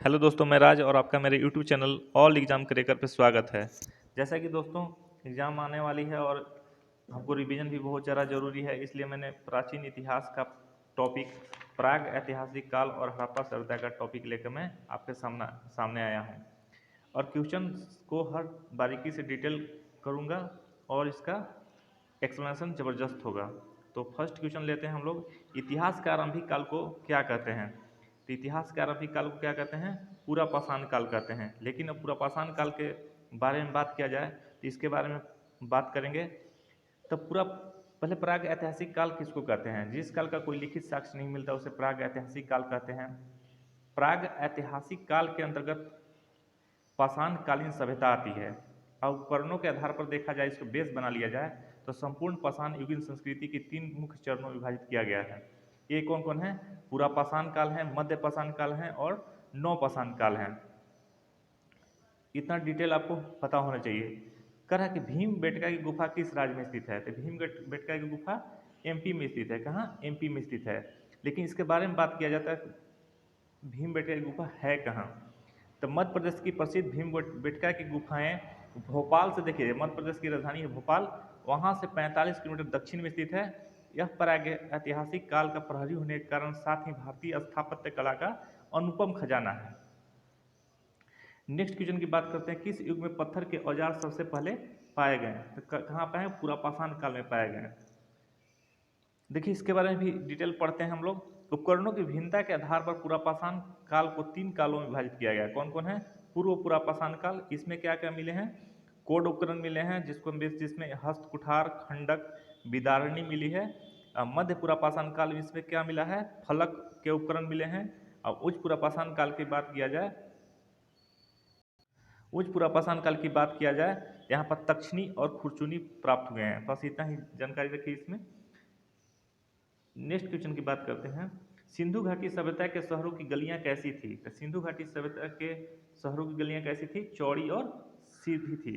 Hello दोस्तों, मैं राज और आपका मेरे YouTube channel all exam cracker पे स्वागत है। जैसा कि दोस्तों एग्ज़ाम आने वाली है और हमको रिवीजन भी बहुत ज़्यादा ज़रूरी है, इसलिए मैंने प्राचीन इतिहास का टॉपिक प्राग ऐतिहासिक काल और हड़प्पा सभ्यता का टॉपिक लेकर मैं आपके सामने आया हूँ। और क्वेश्चन को हर बारीकी से डिटेल करूँगा और इसका एक्सप्लेनेशन ज़बरदस्त होगा। तो फर्स्ट क्वेश्चन लेते हैं हम लोग, इतिहास के आरंभिक काल को क्या कहते हैं? तो इतिहास के आरंभिक काल को क्या कहते हैं? पूरा पाषाण काल कहते हैं। लेकिन अब पूरा पाषाण काल के बारे में बात किया जाए तो इसके बारे में बात करेंगे। तो पूरा पहले प्राग ऐतिहासिक काल किसको कहते हैं? जिस काल का कोई लिखित साक्ष्य नहीं मिलता उसे प्राग ऐतिहासिक काल कहते हैं। प्राग ऐतिहासिक काल के अंतर्गत पाषाण कालीन सभ्यता आती है। अब उपकरणों के आधार पर देखा जाए, इसको बेस बना लिया जाए तो संपूर्ण पाषाण युगीन संस्कृति की 3 मुख्य चरणों में विभाजित किया गया है। ये कौन कौन है? पूरा पाषाण काल है, मध्य पाषाण काल है और नव पाषाण काल है। इतना डिटेल आपको पता होना चाहिए। कह रहा है कि भीम बेटका की गुफा किस राज्य में स्थित है? तो भीम बेटका की गुफा एमपी में स्थित है। कहाँ? एमपी में स्थित है। लेकिन इसके बारे में बात किया जाता है, भीम बेटका की गुफा है कहाँ? तो मध्य प्रदेश की प्रसिद्ध भीम बेटका की गुफाएं भोपाल से, देखिए मध्य प्रदेश की राजधानी है भोपाल, वहां से 45 किलोमीटर दक्षिण में स्थित है। यह प्राग ऐतिहासिक काल का प्रहरी होने के कारण साथ ही भारतीय स्थापत्य कला का अनुपम खजाना है। नेक्स्ट क्वेश्चन की बात करते हैं, किस युग में पत्थर के औजार सबसे पहले पाए गए? तो कहाँ पाए? पूरा पाषाण काल में पाए गए। देखिए इसके बारे में भी डिटेल पढ़ते हैं हम लोग। उपकरणों की भिन्नता के आधार पर पूरा पाषाण काल को 3 कालों में विभाजित किया गया। कौन कौन है? पूर्व पूरा पाषाण काल, इसमें क्या क्या मिले हैं? कोड उपकरण मिले हैं, जिसमें हस्त कुठार, खंडक, विदारणी मिली है। मध्य पूरा पाषाण काल में इसमें क्या मिला है? फलक के उपकरण मिले हैं। और उच्च पूरा पाषाण काल की बात किया जाए, उच्च पूरा पाषाण काल की बात किया जाए, यहाँ पर तक्षणी और खुरचुनी प्राप्त हुए हैं। बस इतना ही जानकारी रखिए इसमें। नेक्स्ट क्वेश्चन की बात करते हैं, सिंधु घाटी सभ्यता के शहरों की गलियां कैसी थी? तो सिंधु घाटी सभ्यता के शहरों की गलियां कैसी थी? चौड़ी और सीधी थी।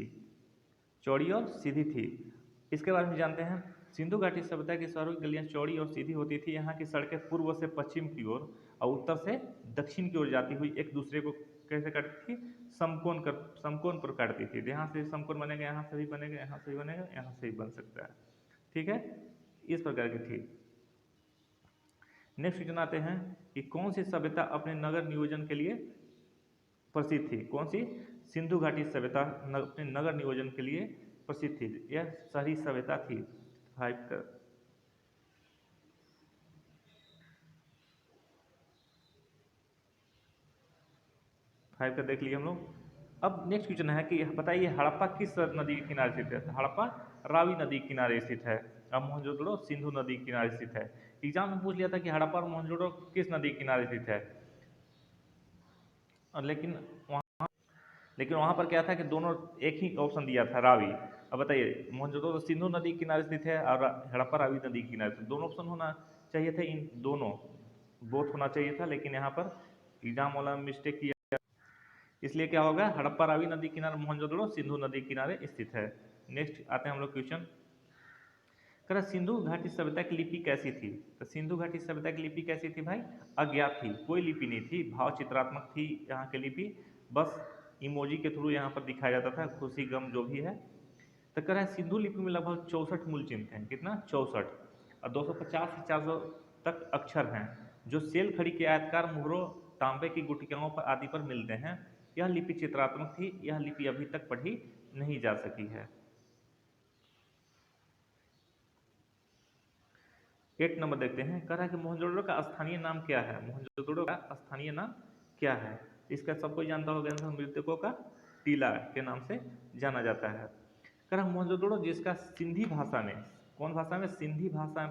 चौड़ी और सीधी थी। इसके बारे में जानते हैं। सिंधु घाटी सभ्यता के शहरों की गलियां चौड़ी और सीधी होती थी। यहाँ की सड़कें पूर्व से पश्चिम की ओर और उत्तर से दक्षिण की ओर जाती हुई एक दूसरे को कैसे काटती थी? समकोण पर काटती थी। यहाँ से समकोण बनेगा, यहाँ से भी बनेगा, यहाँ से भी बनेगा, यहाँ से भी बन सकता है। ठीक है, इस प्रकार की थी। नेक्स्ट क्वेश्चन आते हैं कि कौन सी सभ्यता अपने नगर नियोजन के लिए प्रसिद्ध थी? कौन सी? सिंधु घाटी सभ्यता अपने नगर नियोजन के लिए प्रसिद्ध थी। यह शहरी सभ्यता थी। फाइव का देख लिए हम लोग। अब नेक्स्ट क्वेश्चन है कि बताइए हड़प्पा किस नदी के किनारे स्थित है? हड़प्पा रावी नदी के किनारे स्थित है। अब मोहनजोदड़ो सिंधु नदी के किनारे स्थित है। एग्जाम में पूछ लिया था कि हड़प्पा और मोहनजोदड़ो किस नदी के किनारे स्थित है, और लेकिन वहां पर क्या था कि दोनों एक ही ऑप्शन दिया था, रावी। अब बताइए, मोहनजोदड़ो सिंधु नदी के किनारे स्थित है और हड़प्पा रावी नदी के किनारे, तो दोनों ऑप्शन होना चाहिए थे, इन दोनों बोथ होना चाहिए था, लेकिन यहाँ पर एग्जाम वाला मिस्टेक किया, इसलिए क्या होगा? हड़प्पा रावी नदी किनारे, मोहनजोदड़ो सिंधु नदी किनारे स्थित है। नेक्स्ट आते हैं हम लोग क्वेश्चन। कह रहा सिंधु घाटी सभ्यता की लिपि कैसी थी? तो सिंधु घाटी सभ्यता की लिपि कैसी थी भाई? अज्ञात थी, कोई लिपि नहीं थी, भाव चित्रात्मक थी यहाँ की लिपि, बस इमोजी के थ्रू यहाँ पर दिखाया जाता था, खुशी गम जो भी है। तो कह रहा है सिंधु लिपि में लगभग 64 मूल चिन्ह हैं। कितना? 64। और 250 से 400 तक अक्षर हैं जो सेल खड़ी के आयतकार मुहरों, तांबे की गुटिकाओं पर आदि पर मिलते हैं। यह लिपि चित्रात्मक थी, यह लिपि अभी तक पढ़ी नहीं जा सकी है। 8 नंबर देखते हैं। कह रहा है कि मोहनजोदड़ो का स्थानीय नाम क्या है? मोहनजोदड़ो का स्थानीय नाम क्या है? इसका सबको जानता होगा, मृतकों का टीला के नाम से जाना जाता है। कह रहा मोहनजोदड़ो जिसका सिंधी भाषा में, कौन भाषा में? सिंधी भाषा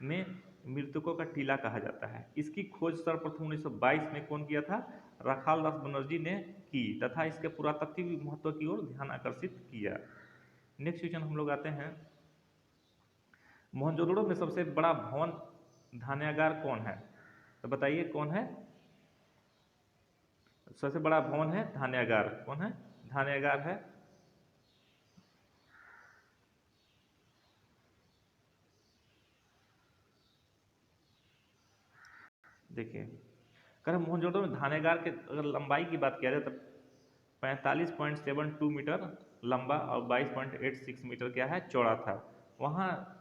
में मृतकों का टीला कहा जाता है। इसकी खोज सर्वप्रथम 1922 में कौन किया था? राखाल दास बनर्जी ने की तथा इसके पुरातात्विक महत्व की ओर ध्यान आकर्षित किया। नेक्स्ट क्वेश्चन हम लोग आते हैं, मोहनजोदड़ो में सबसे बड़ा भवन धान्यागार कौन है? तो बताइए कौन है? सबसे बड़ा भवन है धान्यागार। कौन है? धान्यागार है। देखिए कह रहे मोहनजोदड़ो में धानेगार के अगर लंबाई की बात किया जाए तो 45.72 मीटर लंबा और 22.86 मीटर क्या है चौड़ा था। वहाँ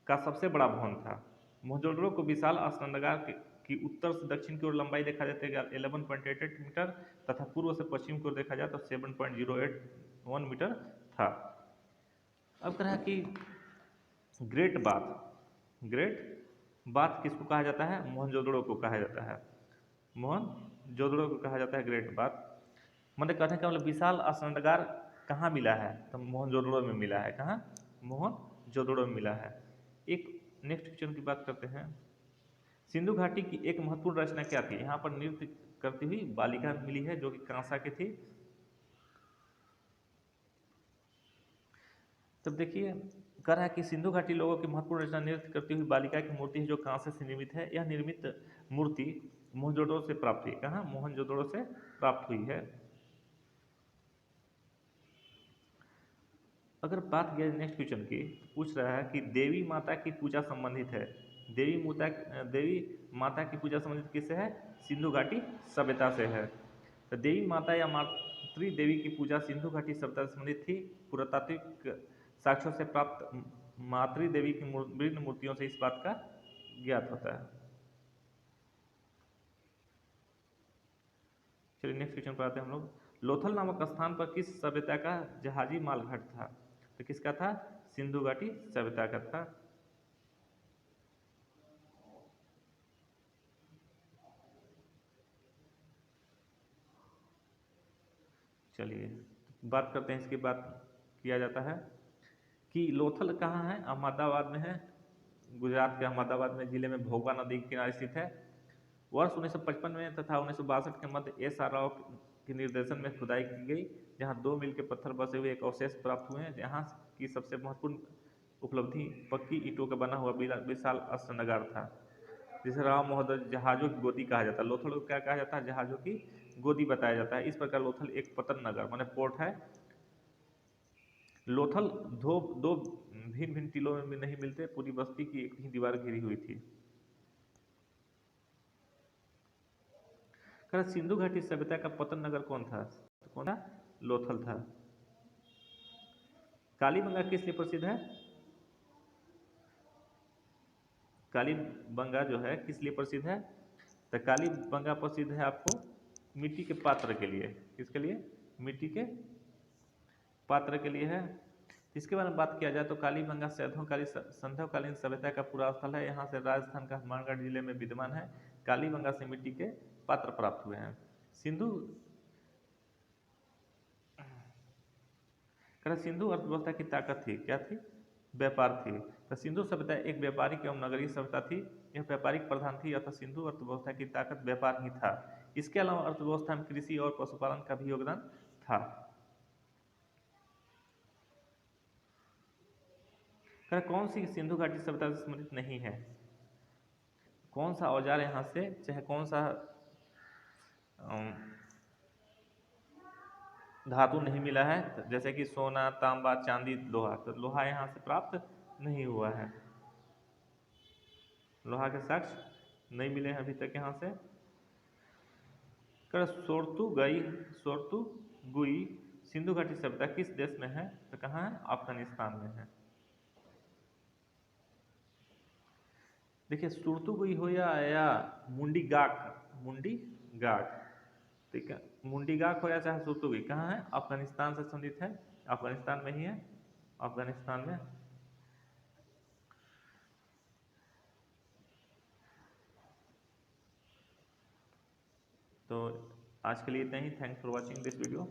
का सबसे बड़ा भवन था। मोहनजोदड़ो को विशाल स्नानागार की उत्तर से दक्षिण की ओर लंबाई देखा जाए तो 11.88 मीटर तथा पूर्व से पश्चिम की ओर देखा जाए तो 7.081 मीटर था। अब कह रहा है कि ग्रेट बाथ किसको कहा जाता है? मोहनजोदड़ो को कहा जाता है। मोहनजोदड़ो को कहा जाता है ग्रेट बाथ। मतलब कहने का मतलब विशाल स्नानागार कहाँ मिला है? तो मोहनजोदड़ो में मिला है। कहाँ? मोहनजोदड़ो में मिला है। एक नेक्स्ट क्वेश्चन की बात करते हैं। सिंधु घाटी की एक महत्वपूर्ण रचना क्या थी? यहाँ पर नृत्य करती हुई बालिका मिली है जो कि कांसा की थी। तब देखिए कह रहा है कि सिंधु घाटी लोगों की महत्वपूर्ण रचना नृत्य करती हुई बालिका की मूर्ति है जो कांसे से निर्मित है। यह निर्मित मूर्ति मोहनजोदड़ो से प्राप्त हुई। कहाँ? मोहनजोदड़ो से प्राप्त हुई है। अगर बात किया नेक्स्ट क्वेश्चन की, पूछ रहा है कि देवी माता की पूजा संबंधित है। देवी माता की पूजा संबंधित किससे है? सिंधु घाटी सभ्यता से है। तो देवी माता या मातृ देवी की पूजा सिंधु घाटी सभ्यता से संबंधित थी। पुरातात्विक साक्ष्यों से प्राप्त मातृ देवी की विभिन्न मूर्तियों से इस बात का ज्ञात होता है। चलिए नेक्स्ट क्वेश्चन पर आते हैं हम लोग। लोथल नामक स्थान पर किस सभ्यता का जहाजी मालघाट था? तो किसका था? सिंधु घाटी सभ्यता का था। चलिए बात करते हैं, इसके बाद किया जाता है कि लोथल कहाँ है? अहमदाबाद में है। गुजरात के अहमदाबाद में जिले में भोगवा नदी के किनारे स्थित है। वर्ष 1955 में तथा 1962 के मध्य एस.आर. राव के निर्देशन में खुदाई की गई, जहां 2 मील के पत्थर बसे हुए एक अवशेष प्राप्त हुए हैं। जहां की सबसे महत्वपूर्ण उपलब्धि पक्की ईंटों का बना हुआ विशाल अस्त्रनगार था, जिसे राम महोदय जहाजों की गोदी कहा जाता है। लोथल को क्या कहा जाता है? जहाजों की गोदी बताया जाता है। इस प्रकार लोथल एक पतन नगर माने पोर्ट है। लोथल दो भिन्न भिन्न टीलों में नहीं मिलते, पूरी बस्ती की एक ही दीवार घिरी हुई थी। सिंधु घाटी सभ्यता का पतन नगर कौन था? तो कौन था? लोथल था। कालीबंगा किस लिए प्रसिद्ध है? कालीबंगा जो है किस लिए प्रसिद्ध है? तो कालीबंगा प्रसिद्ध है आपको मिट्टी के पात्र के लिए। किसके लिए? मिट्टी के पात्र के लिए है। इसके बारे में बात किया जाए तो कालीबंगा संध्याकालीन सभ्यता का पूरा स्थल है। यहाँ से राजस्थान का हनुमानगढ़ जिले में विद्यमान है। कालीबंगा से मिट्टी के पात्र प्राप्त हुए हैं। सिंधु अर्थव्यवस्था की ताकत थी। क्या थी? व्यापार थी। तो सिंधु सभ्यता एक व्यापारिक एवं नगरीय सभ्यता थी। यह व्यापारिक प्रधान थी, अतः सिंधु अर्थव्यवस्था की ताकत व्यापार ही था। इसके अलावा अर्थव्यवस्था में कृषि और पशुपालन का भी योगदान था। कौन सी सिंधु घाटी सभ्यता से संबंधित नहीं है? कौन सा औजार यहाँ से, चाहे कौन सा धातु नहीं मिला है? जैसे कि सोना, तांबा, चांदी, लोहा। तो लोहा यहाँ से प्राप्त नहीं हुआ है। लोहा के साक्ष्य नहीं मिले हैं अभी तक यहाँ से। सोर्तुगुई सिंधु घाटी सभ्यता किस देश में है? तो कहाँ है? अफगानिस्तान में है। देखिए सुरतुगुई हो या मुंडीगाक, ठीक है, मुंडीगाक हो या चाहे सुरतुगुई, कहाँ है? अफगानिस्तान से संबंधित है। अफगानिस्तान में ही है। अफगानिस्तान में। तो आज के लिए इतना ही। Thanks for watching this video.